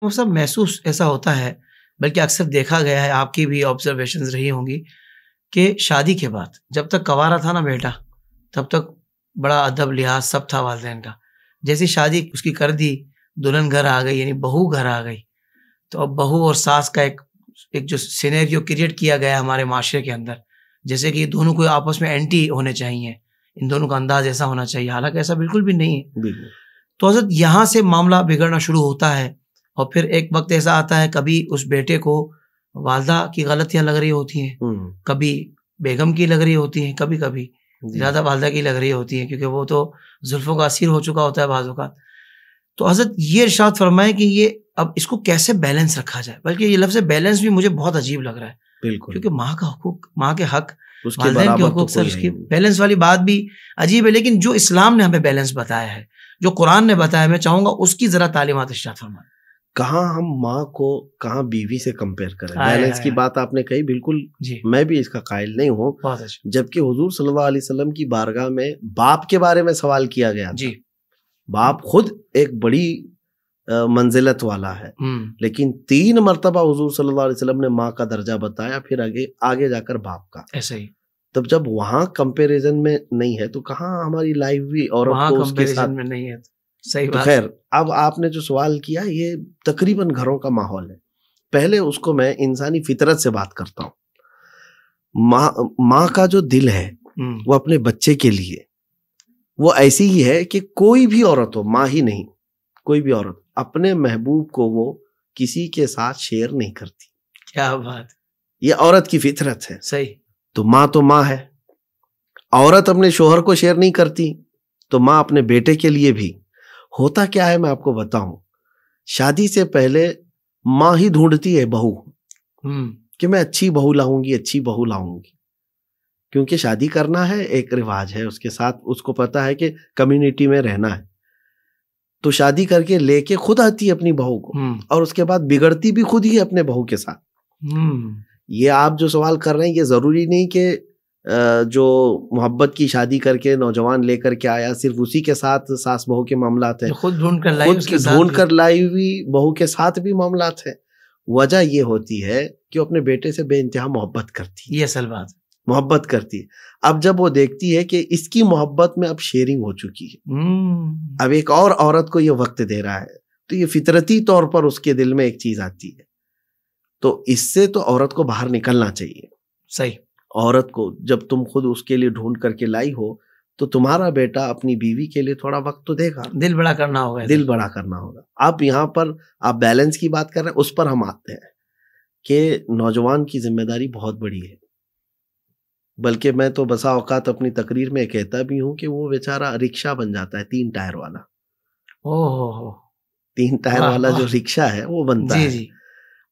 وہ سب محسوس ایسا ہوتا ہے، بلکہ اکثر دیکھا گیا ہے، آپ کی بھی آبزرویشنز رہی ہوں گی کہ شادی کے بعد جب تک کنوارا تھا نا بیٹا، تب تک بڑا ادب لحاظ سب تھا والدین کا. جیسی شادی اس کی کر دی، دلہن گھر آ گئی، یعنی بہو گھر آ گئی، تو اب بہو اور ساس کا ایک جو سینیریو کریٹ کیا گیا ہے ہمارے معاشرے کے اندر، جیسے کہ یہ دونوں کو آپس میں اینٹی ہونے چاہیے، ان دونوں کا انداز ایسا ہونا چاہیے، حالانکہ ایسا بالکل بھی نہیں ہے. تو حضرت یہاں سے معاملہ بگڑنا شروع ہوتا ہے، اور پھر ایک وقت ایسا آتا ہے کبھی اس بیٹے کو والدہ کی غلطیاں لگ رہی ہوتی ہیں، کبھی بیگم کی لگ رہی ہوتی ہیں، کبھی کبھی زیادہ والدہ کی لگ رہی ہوتی ہیں، کیونکہ وہ تو زلفوں کا اسیر ہو چکا ہوتا ہے بعض اوقات. تو حضرت یہ ارشاد فرمائے کہ یہ اب اس کو کیسے بیلنس رکھا جائے، بلکہ یہ لفظ بیلنس بھی مجھے بہت عجیب لگ رہا ہے، بالکل، کیونکہ ماں کا حقوق، ماں کے حق، والدین کے حقوق، سر اس کی بیلنس والی بات بھی عجیب ہے. لیکن جو اسلام نے ہمیں بیلنس بتایا ہے، جو قرآن نے بتایا، میں چاہوں گا اس کی ذرا تعلیمات ارشاد فرمائیں. کہاں ہم ماں کو کہاں بیوی سے کمپیئر کریں. بیلنس کی بات آپ نے کہی، بالکل میں بھی اس کا قائل نہیں ہوں. جبکہ حضور صلی اللہ علیہ وسلم کی بارگاہ میں باپ کے بارے میں سوال کیا گیا تھا. باپ خود ایک بڑی منزلت والا ہے، لیکن 3 مرتبہ حضور صلی اللہ علیہ وسلم نے ماں کا درجہ بتایا، پھر آگے جا کر باپ کا. ایسا ہی تب جب وہاں کمپیریزن میں نہیں ہے تو کہاں ہماری لائف بھی عورت کو اس کے ساتھ میں نہیں ہے. صحیح بات. خیر، اب آپ نے جو سوال کیا یہ تقریباً گھروں کا ماحول ہے. پہلے اس کو میں انسانی فطرت سے بات کرتا ہوں. ماں کا جو دل ہے وہ اپنے بچے کے لیے وہ ایسی ہی ہے کہ کوئی بھی عورت ہو، ماں ہی نہیں، کوئی بھی عورت اپنے محبوب کو وہ کسی کے ساتھ شیئر نہیں کرتی. کیا بات، یہ عورت کی فطرت ہے. صحیح. تو ماں ہے. عورت اپنے شوہر کو شیئر نہیں کرتی، تو ماں اپنے بیٹے کے لیے بھی. ہوتا کیا ہے میں آپ کو بتاؤں، شادی سے پہلے ماں ہی ڈھونڈتی ہے بہو، کہ میں اچھی بہو لاؤں گی، اچھی بہو لاؤں گی، کیونکہ شادی کرنا ہے، ایک رواج ہے اس کے ساتھ، اس کو پتا ہے کہ کمیونٹی میں رہنا ہے. تو شادی کر کے لے کے خود آتی ہے اپنی بہو کو، اور اس کے بعد بگڑتی بھی خود ہی اپنے بہو کے ساتھ. یہ آپ جو سوال کر رہے ہیں، یہ ضروری نہیں کہ جو محبت کی شادی کر کے نوجوان لے کر کے آیا صرف اسی کے ساتھ ساس بہو کے معاملات ہیں. خود ڈھونڈ کر لائی ہوئی بہو کے ساتھ بھی معاملات ہیں. وجہ یہ ہوتی ہے کہ وہ اپنے بیٹے سے بے انتہا محبت کرتی ہے. یہ اصل بات، محبت کرتی ہے. اب جب وہ دیکھتی ہے کہ اس کی محبت میں اب شیئرنگ ہو چکی ہے، اب ایک اور عورت کو یہ وقت دے رہا ہے، تو یہ فطرتی طور پر اس کے دل میں ایک چیز آتی ہے. تو اس سے تو عورت کو باہر نکلنا چاہیے. صحیح. عورت کو جب تم خود اس کے لیے ڈھونڈ کر کے لائی ہو تو تمہارا بیٹا اپنی بیوی کے لیے تھوڑا وقت تو دے گا. دل بڑا کرنا ہوگا. اب یہاں پر آپ بیلنس کی بات کر رہے ہیں، اس پر ہم آتے ہیں کہ نوجوان کی ذمہ داری بہت بڑی ہے. بلکہ میں تو بسا اوقات اپنی تقریر میں کہتا بھی ہوں کہ وہ بیچارہ رکشہ بن جاتا ہے 3 ٹائر والا. 3 ٹائر والا جو رکشہ ہے وہ بنتا ہے.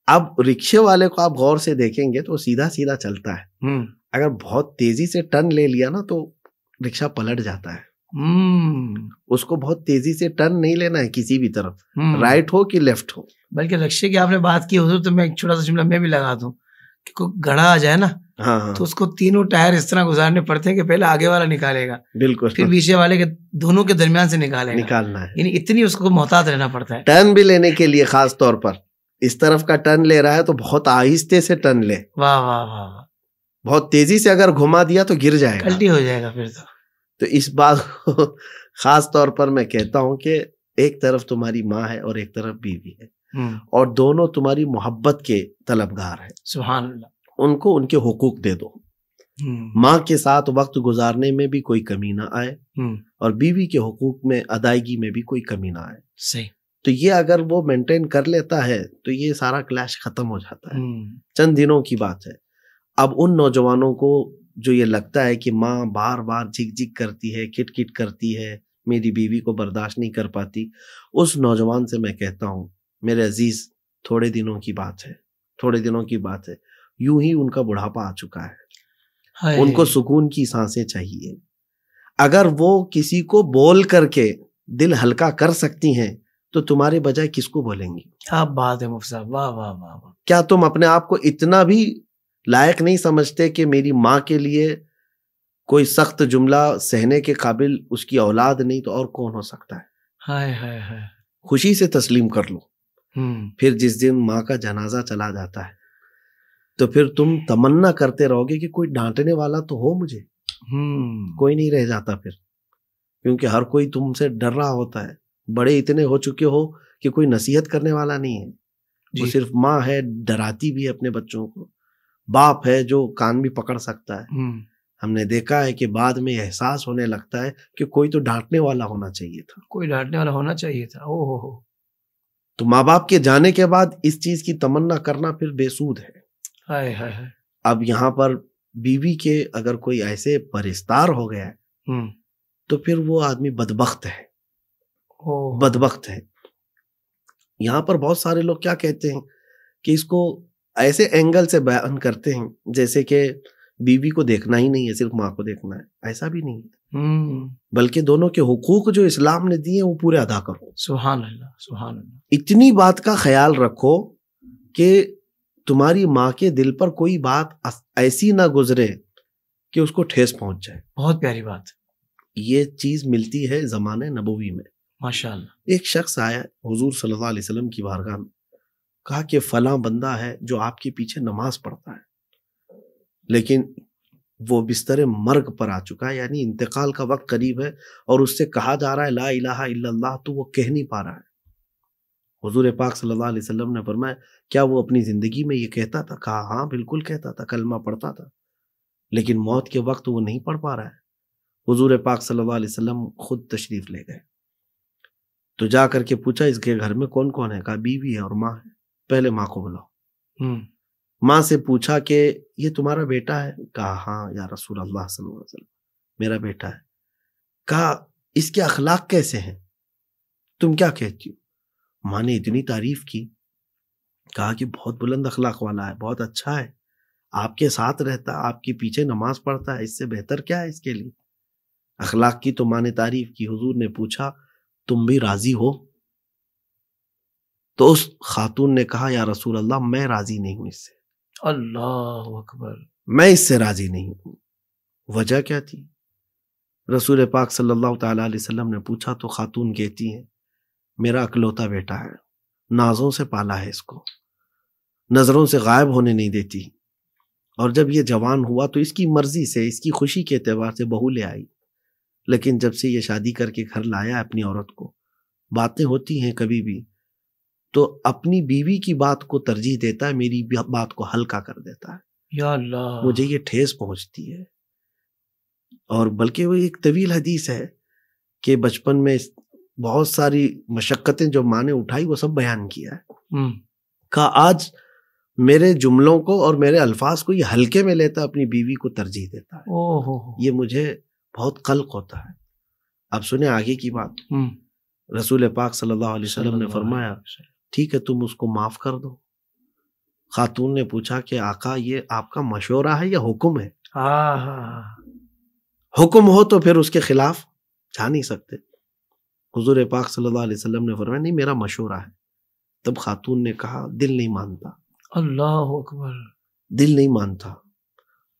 اب رکشے والے کو آپ غور سے دیکھیں گے تو سیدھا سیدھا چلتا ہے. اگر بہت تیزی سے ٹرن لے لیا نا تو رکشہ پلٹ جاتا ہے. اس کو بہت تیزی سے ٹرن نہیں لینا ہے کسی بھی طرف، رائٹ ہو کہ لیفٹ ہو. بلکہ رکشے کی آپ نے بات کی حضور، تو میں ایک چھوٹا سا جملہ میں بھی لگا دوں کہ کوئی گڑھا آ جائے نا تو اس کو 3 ٹائر اس طرح گزارنے پڑتے ہیں کہ پہلے آگے والا نکالے گا، بالکل، پھر پیچھے والے کے دونوں کے درمیان سے نکالنا ہے. یعنی اتنی اس کو محتاط رہنا پڑتا ہے. ٹرن بھی لینے کے لیے خاص طور پر اس طرف کا ٹرن لے رہا ہے تو بہت آہستہ سے ٹرن لے. واہ واہ واہ. بہت تیزی سے اگر گھما دیا تو گر جائے گا، الٹی ہو جائے گا پھر تو اس بات کو خاص طور پر میں کہتا ہوں کہ ایک طرف تمہاری ماں ہے اور ایک طرف بیوی ہے، اور دونوں تمہاری محبت کے طلبگار ہیں. سبحان اللہ. ان کو ان کے حقوق دے دو. ماں کے ساتھ وقت گزارنے میں بھی کوئی کمی نہ آئے، اور بیوی کے حقوق میں ادائیگی میں بھی کوئی کمی نہ آئے. صحیح. تو یہ اگر وہ مینٹین کر لیتا ہے تو یہ سارا کلیش ختم ہو جاتا ہے. چند دنوں کی بات ہے. اب ان نوجوانوں کو جو یہ لگتا ہے کہ ماں بار بار جھک جھک کرتی ہے، کٹ کٹ کرتی ہے، میری بیوی کو برداشت نہیں کر پاتی، اس نوجوان سے میں کہتا ہوں میرے عزیز، تھوڑے دنوں کی بات ہے، یوں ہی ان کا بڑھاپا آ چکا ہے. ان کو سکون کی سانسیں چاہیے. اگر وہ کسی کو بول کر کے دل ہلکا کر سکتی ہیں تو تمہارے بجائے کس کو بولیں گی؟ کیا بات ہے مفتی صاحب، واہ واہ واہ. کیا تم اپنے آپ کو اتنا بھی لائق نہیں سمجھتے کہ میری ماں کے لیے کوئی سخت جملہ سہنے کے قابل اس کی اولاد نہیں تو اور کون ہو سکتا ہے؟ ہائے ہائے ہائے. خوشی سے تسلیم کر لو پھر جس دن ماں کا جنازہ چلا جاتا ہے تو پھر تم تمنا کرتے رہو گے کہ کوئی ڈانٹنے والا تو ہو مجھے. کوئی نہیں رہ جاتا پھر، کیونکہ ہر کوئی تم سے ڈر رہا ہوتا ہے. بڑے اتنے ہو چکے ہو کہ کوئی نصیحت کرنے والا نہیں ہے. وہ صرف ماں ہے، ڈراتی بھی ہے اپنے بچوں کو. باپ ہے جو کان بھی پکڑ سکتا ہے. ہم نے دیکھا ہے کہ بعد میں احساس ہونے لگتا ہے کہ کوئی تو ڈانٹنے والا ہونا چاہیے تھا، کوئی ڈانٹنے والا ہونا چاہیے تھا. او تو ماں باپ کے جانے کے بعد اس چیز کی تمنا کرنا پھر بے سود ہے. اب یہاں پر بیوی کے اگر کوئی ایسے پرستار ہو گیا ہے تو پھر وہ آدمی بدبخت ہے. بدبخت ہے. یہاں پر بہت سارے لوگ کیا کہتے ہیں کہ اس کو ایسے اینگل سے بیان کرتے ہیں جیسے کہ بیوی کو دیکھنا ہی نہیں ہے، صرف ماں کو دیکھنا ہے. ایسا بھی نہیں ہے، بلکہ دونوں کے حقوق جو اسلام نے دیے وہ پورے ادا کرو. سبحان اللہ، سبحان اللہ. اتنی بات کا خیال رکھو کہ تمہاری ماں کے دل پر کوئی بات ایسی نہ گزرے کہ اس کو ٹھیس پہنچ جائے. بہت پیاری بات. یہ چیز ملتی ہے زمانے نبوی میں. ماشاءاللہ. ایک شخص آیا حضور صلی اللہ علیہ وسلم کی بارگاہ میں، کہا کہ فلاں بندہ ہے جو آپ کے پیچھے نماز پڑھتا ہے، لیکن وہ بستر مرگ پر آ چکا ہے، یعنی انتقال کا وقت قریب ہے، اور اس سے کہا جا رہا ہے لا الہ الا اللہ، تو وہ کہہ نہیں پا رہا ہے. حضور پاک صلی اللہ علیہ وسلم نے فرمایا کیا وہ اپنی زندگی میں یہ کہتا تھا؟ کہا ہاں بالکل کہتا تھا، کلمہ پڑھتا تھا، لیکن موت کے وقت وہ نہیں پڑھ پا رہا ہے. حضور پاک صلی اللہ علیہ وسلم خود تشریف لے گئے تو جا کر کے پوچھا اس کے گھر میں کون کون ہے؟ کہا بیوی ہے اور ماں ہے. پہلے ماں کو بلاؤ. ماں سے پوچھا کہ یہ تمہارا بیٹا ہے؟ کہا ہاں یا رسول اللہ صلی اللہ علیہ وسلم میرا بیٹا ہے. کہا اس کے اخلاق کیسے ہیں؟ تم کیا کہتی ہو؟ ماں نے اتنی تعریف کی، کہا کہ بہت بلند اخلاق والا ہے، بہت اچھا ہے، آپ کے ساتھ رہتا، آپ کے پیچھے نماز پڑھتا ہے، اس سے بہتر کیا ہے اس کے لیے؟ اخلاق کی تو ماں نے تعریف کی. حضور نے پوچھا تم بھی راضی ہو؟ تو اس خاتون نے کہا یا رسول اللہ میں راضی نہیں ہوں اس سے. اللہ اکبر. میں اس سے راضی نہیں ہوں. وجہ کیا تھی؟ رسول پاک صلی اللہ تعالی علیہ وسلم نے پوچھا تو خاتون کہتی ہیں میرا اکلوتا بیٹا ہے، نازوں سے پالا ہے، اس کو نظروں سے غائب ہونے نہیں دیتی، اور جب یہ جوان ہوا تو اس کی مرضی سے، اس کی خوشی کے اعتبار سے بہو لے آئی، لیکن جب سے یہ شادی کر کے گھر لایا اپنی عورت کو، باتیں ہوتی ہیں کبھی بھی تو اپنی بیوی کی بات کو ترجیح دیتا ہے، میری بات کو ہلکا کر دیتا ہے. یا اللہ، مجھے یہ ٹھیس پہنچتی ہے. اور بلکہ وہ ایک طویل حدیث ہے کہ بچپن میں بہت ساری مشقتیں جو ماں نے اٹھائی وہ سب بیان کیا ہے. کہا آج میرے جملوں کو اور میرے الفاظ کو یہ ہلکے میں لیتا، اپنی بیوی کو ترجیح دیتا ہے. یہ مجھے بہت قلق ہوتا ہے. اب سنیں آگے کی بات. رسول پاک صلی اللہ علیہ وسلم نے فرمایا ٹھیک ہے تم اس کو معاف کر دو. خاتون نے پوچھا کہ آقا یہ آپ کا مشورہ ہے یا حکم ہے؟ حکم ہو تو پھر اس کے خلاف جا نہیں سکتے. حضور پاک صلی اللہ علیہ وسلم نے فرمایا نہیں میرا مشورہ ہے. تب خاتون نے کہا دل نہیں مانتا. اللہ اکبر. دل نہیں مانتا،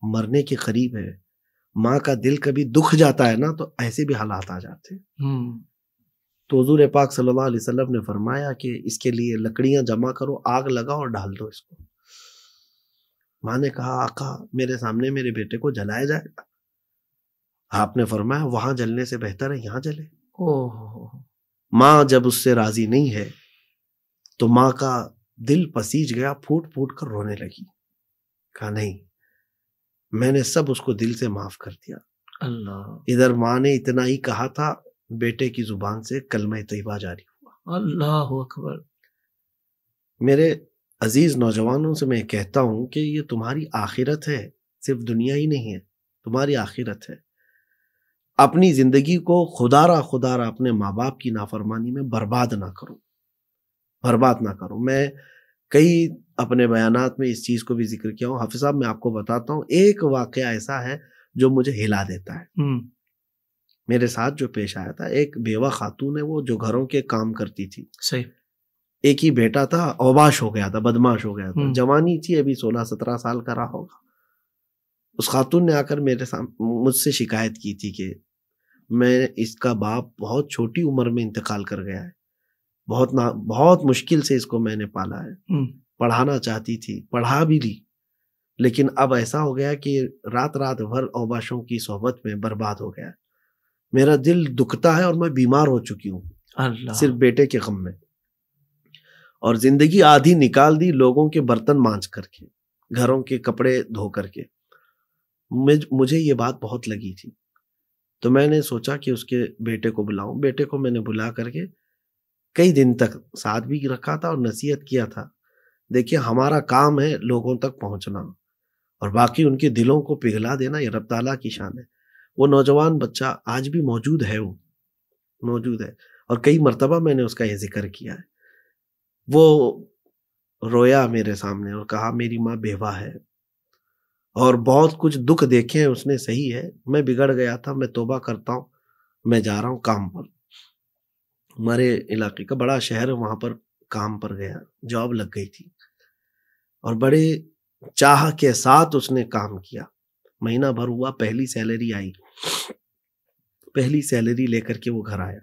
مرنے کے قریب ہے. ماں کا دل کبھی دکھ جاتا ہے نا تو ایسے بھی حالات آ جاتے ہیں. تو حضور پاک صلی اللہ علیہ وسلم نے فرمایا کہ اس کے لیے لکڑیاں جمع کرو، آگ لگاؤ اور ڈال دو اس کو. ماں نے کہا آقا میرے سامنے میرے بیٹے کو جلایا جائے گا؟ آپ نے فرمایا وہاں جلنے سے بہتر ہے یہاں جلے. ماں جب اس سے راضی نہیں ہے تو ماں کا دل پسیج گیا، پھوٹ پھوٹ کر رونے لگی. کہا نہیں میں نے سب اس کو دل سے معاف کر دیا. اللہ. ادھر ماں نے اتنا ہی کہا تھا، بیٹے کی زبان سے کلمہ طیبہ جاری ہوا. اللہ اکبر. میرے عزیز نوجوانوں سے میں کہتا ہوں کہ یہ تمہاری آخرت ہے، صرف دنیا ہی نہیں ہے، تمہاری آخرت ہے. اپنی زندگی کو خدا را اپنے ماں باپ کی نافرمانی میں برباد نہ کرو، برباد نہ کرو. میں کئی اپنے بیانات میں اس چیز کو بھی ذکر کیا ہوں. حافظ صاحب میں آپ کو بتاتا ہوں ایک واقعہ ایسا ہے جو مجھے ہلا دیتا ہے. میرے ساتھ جو پیش آیا تھا، ایک بیوہ خاتون ہے وہ جو گھروں کے کام کرتی تھی. صحیح. ایک ہی بیٹا تھا، اوباش ہو گیا تھا، بدماش ہو گیا تھا. جوانی تھی، ابھی 16-17 سال کا رہا ہوگا. اس خاتون نے آ کر مجھ سے شکایت کی تھی کہ میں اس کا باپ بہت چھوٹی عمر میں انتقال کر گیا ہے، بہت مشکل سے اس کو میں نے پالا ہے. پڑھانا چاہتی تھی, پڑھا بھی لی, لیکن اب ایسا ہو گیا کہ رات بھر اوباشوں کی صحبت میں برباد ہو گیا. میرا دل دکھتا ہے اور میں بیمار ہو چکی ہوں صرف بیٹے کے غم میں. اور زندگی آدھی نکال دی لوگوں کے برتن مانج کر کے, گھروں کے کپڑے دھو کر کے. مجھے یہ بات بہت لگی تھی, تو میں نے سوچا کہ اس کے بیٹے کو بلاؤں. بیٹے کو میں نے بلا کر کے کئی دن تک ساتھ بھی رکھا تھا اور نصیحت کیا تھا, دیکھیے ہمارا کام ہے لوگوں تک پہنچنا, اور باقی ان کے دلوں کو پگھلا دینا یہ رب تعالیٰ کی شان ہے. وہ نوجوان بچہ آج بھی موجود ہے, وہ موجود ہے, اور کئی مرتبہ میں نے اس کا یہ ذکر کیا ہے. وہ رویا میرے سامنے اور کہا میری ماں بیوہ ہے اور بہت کچھ دکھ دیکھے ہیں اس نے, صحیح ہے میں بگڑ گیا تھا, میں توبہ کرتا ہوں, میں جا رہا ہوں کام پر. ہمارے علاقے کا بڑا شہر ہے, وہاں پر کام پر گیا, جاب لگ گئی تھی اور بڑے چاہ کے ساتھ اس نے کام کیا. مہینہ بھر ہوا, پہلی سیلری آئی, پہلی سیلری لے کر کے وہ گھر آیا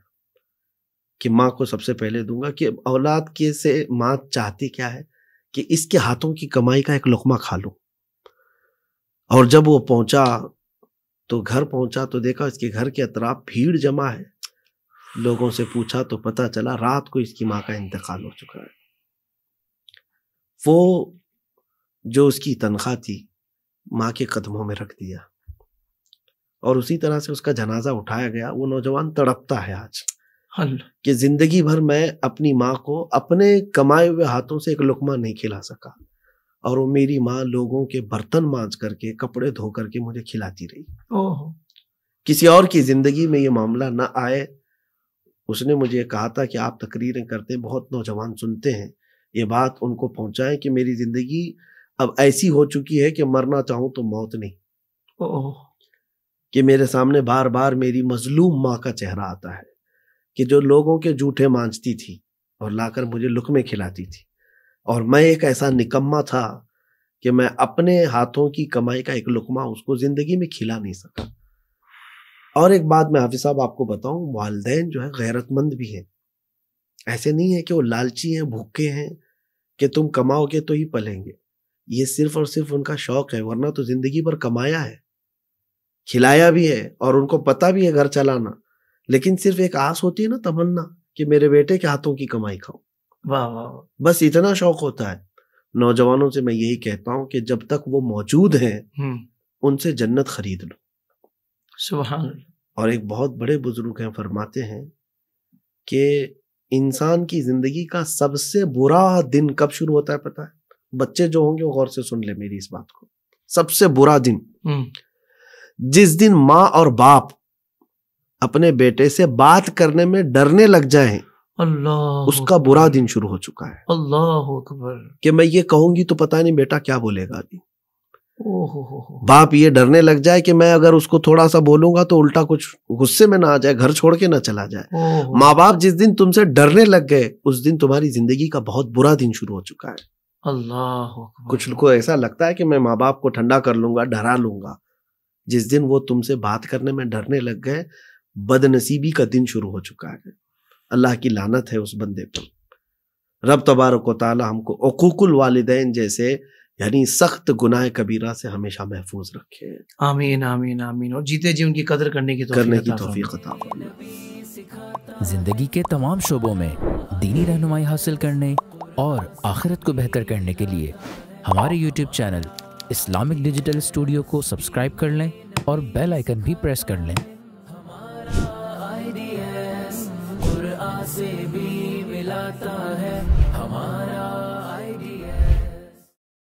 کہ ماں کو سب سے پہلے دوں گا. کہ اولاد کے سے ماں چاہتی کیا ہے کہ اس کے ہاتھوں کی کمائی کا ایک لقمہ کھا لوں. اور جب وہ پہنچا تو گھر پہنچا تو دیکھا اس کے گھر کے اطراف بھیڑ جمع ہے. لوگوں سے پوچھا تو پتا چلا رات کو اس کی ماں کا انتقال ہو چکا ہے. وہ جو اس کی تنخواہ تھی ماں کے قدموں میں رکھ دیا اور اسی طرح سے اس کا جنازہ اٹھایا گیا. وہ نوجوان تڑپتا ہے آج کہ زندگی بھر میں اپنی ماں کو اپنے کمائے ہوئے ہاتھوں سے ایک لقمہ نہیں کھلا سکا, اور وہ میری ماں لوگوں کے برتن مانج کر کے کپڑے دھو کر کے مجھے کھلاتی رہی. کسی اور کی زندگی میں یہ معاملہ نہ آئے. اس نے مجھے کہا تھا کہ آپ تقریریں کرتے ہیں, بہت نوجوان سنتے ہیں, یہ بات ان کو پہنچائیں کہ میری زندگی اب ایسی ہو چکی ہے کہ مرنا چاہوں تو موت نہیں. کہ میرے سامنے بار بار میری مظلوم ماں کا چہرہ آتا ہے کہ جو لوگوں کے جھوٹے مانجتی تھی اور لا کر مجھے لقمے کھلاتی تھی, اور میں ایک ایسا نکما تھا کہ میں اپنے ہاتھوں کی کمائی کا ایک لقمہ اس کو زندگی میں کھلا نہیں سکا. اور ایک بات میں حافظ صاحب آپ کو بتاؤں, والدین جو ہے غیرت مند بھی ہیں. ایسے نہیں ہے کہ وہ لالچی ہیں, بھوکے ہیں کہ تم کماؤ گے تو ہی پلیں گے. یہ صرف اور صرف ان کا شوق ہے, ورنہ تو زندگی بھر کمایا ہے, کھلایا بھی ہے, اور ان کو پتا بھی ہے گھر چلانا, لیکن صرف ایک آس ہوتی ہے نا, تمنا کہ میرے بیٹے کے ہاتھوں کی کمائی کھاؤں. واہ واہ, بس بس اتنا شوق ہوتا ہے. نوجوانوں سے میں یہی کہتا ہوں کہ جب تک وہ موجود ہیں ان سے جنت خرید لو. سبحان اللہ. اور ایک بہت بڑے بزرگ ہیں, فرماتے ہیں کہ انسان کی زندگی کا سب سے برا دن کب شروع ہوتا ہے پتہ ہے؟ بچے جو ہوں گے وہ غور سے سن لے میری اس بات کو. سب سے برا دن جس دن ماں اور باپ اپنے بیٹے سے بات کرنے میں ڈرنے لگ جائیں, اللہ, اس کا برا دن شروع ہو چکا ہے. اللہ اکبر. کہ میں یہ کہوں گی تو پتہ نہیں بیٹا کیا بولے گا ابھی. باپ یہ ڈرنے لگ جائے کہ میں اگر اس کو تھوڑا سا بولوں گا تو الٹا کچھ غصے میں نہ آ جائے, گھر چھوڑ کے نہ چلا جائے. ماں باپ جس دن تم سے ڈرنے لگ گئے اس دن تمہاری زندگی کا بہت برا دن شروع ہو چکا ہے. اللہ. کچھ کو ایسا لگتا ہے کہ میں ماں باپ کو ٹھنڈا کر لوں گا, ڈرا لوں گا. جس دن وہ تم سے بات کرنے میں ڈرنے لگ گئے, بد نصیبی کا دن شروع ہو چکا ہے. اللہ کی لعنت ہے اس بندے پر. رب تبارک و تعالی ہم کو عقوق الوالدین جیسے یعنی سخت گناہ کبیرہ سے ہمیشہ محفوظ رکھے. آمین آمین آمین. اور جیتے جی ان کی قدر کرنے کی توفیق عطا فرمائے. زندگی کے تمام شعبوں میں دینی رہنمائی حاصل کرنے اور آخرت کو بہتر کرنے کے لیے ہمارے YouTube channel Islamic digital studio کو سبسکرائب کر لیں اور بیل آئیکن بھی پریس کر لیں. قرآن سے بھی ملاتا ہے.